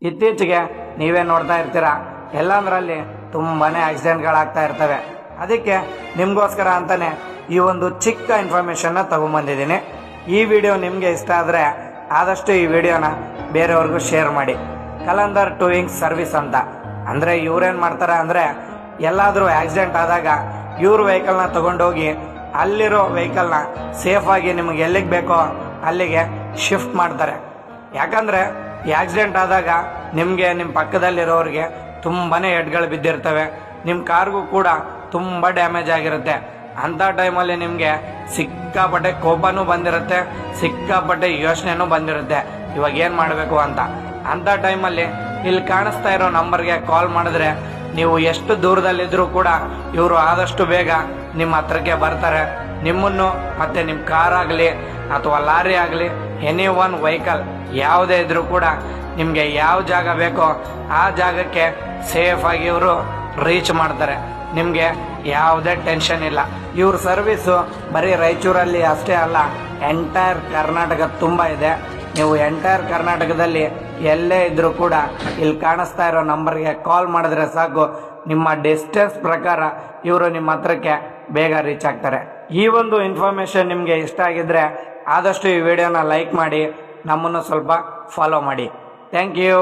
ಇತ್ತೀಚೆಗೆ ನೀವೇ ನೋಡ್ತಾ ಇರ್ತೀರ, ಎಲ್ಲಂದ್ರಲ್ಲಿ ತುಂಬಾ ಆಕ್ಸಿಡೆಂಟ್ಗಳಾಗ್ತಾ ಇರ್ತವೆ. ಅದಕ್ಕೆ ನಿಮಗೋಸ್ಕರ ಅಂತಲೇ ಈ ಒಂದು ಚಿಕ್ಕ ಇನ್ಫಾರ್ಮೇಷನ್ನ ತೊಗೊಂಬಂದಿದ್ದೀನಿ. ಈ ವಿಡಿಯೋ ನಿಮಗೆ ಇಷ್ಟ ಆದರೆ ಆದಷ್ಟು ಈ ವಿಡಿಯೋನ ಬೇರೆಯವ್ರಿಗೂ ಶೇರ್ ಮಾಡಿ. ಕಲಂದರ್ ಟೂಯಿಂಗ್ ಸರ್ವಿಸ್ ಅಂತ ಅಂದರೆ ಇವ್ರೇನು ಮಾಡ್ತಾರೆ ಅಂದರೆ, ಎಲ್ಲಾದರೂ ಆಕ್ಸಿಡೆಂಟ್ ಆದಾಗ ಇವ್ರ ವೆಹಿಕಲ್ನ ತೊಗೊಂಡೋಗಿ ಅಲ್ಲಿರೋ ವೆಹಿಕಲ್ನ ಸೇಫಾಗಿ ನಿಮಗೆ ಎಲ್ಲಿಗೆ ಬೇಕೋ ಅಲ್ಲಿಗೆ ಶಿಫ್ಟ್ ಮಾಡ್ತಾರೆ. ಯಾಕಂದರೆ ಈ ಆಕ್ಸಿಡೆಂಟ್ ಆದಾಗ ನಿಮಗೆ ನಿಮ್ಮ ಪಕ್ಕದಲ್ಲಿರೋರಿಗೆ ತುಂಬಾ ಹೆಡ್ಗಳು ಬಿದ್ದಿರ್ತವೆ, ನಿಮ್ಮ ಕಾರ್ಗೂ ಕೂಡ ತುಂಬ ಡ್ಯಾಮೇಜ್ ಆಗಿರುತ್ತೆ. ಅಂಥ ಟೈಮಲ್ಲಿ ನಿಮಗೆ ಸಿಕ್ಕಾಪಟ್ಟೆ ಕೋಪನೂ ಬಂದಿರುತ್ತೆ, ಸಿಕ್ಕಾಪಟ್ಟೆ ಯೋಚನೆನೂ ಬಂದಿರುತ್ತೆ, ಇವಾಗ ಏನು ಮಾಡಬೇಕು ಅಂತ. ಅಂಥ ಟೈಮಲ್ಲಿ ಇಲ್ಲಿ ಕಾಣಿಸ್ತಾ ಇರೋ ನಂಬರ್ಗೆ ಕಾಲ್ ಮಾಡಿದ್ರೆ ನೀವು ಎಷ್ಟು ದೂರದಲ್ಲಿದ್ದರೂ ಕೂಡ ಇವರು ಆದಷ್ಟು ಬೇಗ ನಿಮ್ಮ ಹತ್ರಕ್ಕೆ ಬರ್ತಾರೆ. ನಿಮ್ಮನ್ನು ಮತ್ತು ನಿಮ್ಮ ಕಾರ್ ಆಗಲಿ ಅಥವಾ ಲಾರಿ ಆಗಲಿ, ಎನಿ ಒನ್ ವೆಹಿಕಲ್ ಯಾವುದೇ ಇದ್ರೂ ಕೂಡ ನಿಮಗೆ ಯಾವ ಜಾಗ ಬೇಕೋ ಆ ಜಾಗಕ್ಕೆ ಸೇಫಾಗಿ ಇವರು ರೀಚ್ ಮಾಡ್ತಾರೆ. ನಿಮಗೆ ಯಾವುದೇ ಟೆನ್ಷನ್ ಇಲ್ಲ. ಇವ್ರ ಸರ್ವಿಸು ಬರೀ ರಾಯಚೂರಲ್ಲಿ ಅಷ್ಟೇ ಅಲ್ಲ, ಎಂಟೈರ್ ಕರ್ನಾಟಕ ತುಂಬ ಇದೆ. ನೀವು ಎಂಟೈರ್ ಕರ್ನಾಟಕದಲ್ಲಿ ಎಲ್ಲೇ ಇದ್ದರೂ ಕೂಡ ಇಲ್ಲಿ ಕಾಣಿಸ್ತಾ ಇರೋ ನಂಬರ್ಗೆ ಕಾಲ್ ಮಾಡಿದ್ರೆ ಸಾಕು, ನಿಮ್ಮ ಡಿಸ್ಟೆನ್ಸ್ ಪ್ರಕಾರ ಇವರು ನಿಮ್ಮ ಹತ್ರಕ್ಕೆ ಬೇಗ ರೀಚ್ ಆಗ್ತಾರೆ. ಈ ಒಂದು ಇನ್ಫಾರ್ಮೇಷನ್ ನಿಮಗೆ ಇಷ್ಟ ಆಗಿದ್ದರೆ ಆದಷ್ಟು ಈ ವಿಡಿಯೋನ ಲೈಕ್ ಮಾಡಿ, ನಮ್ಮನ್ನು ಸ್ವಲ್ಪ ಫಾಲೋ ಮಾಡಿ. Thank you.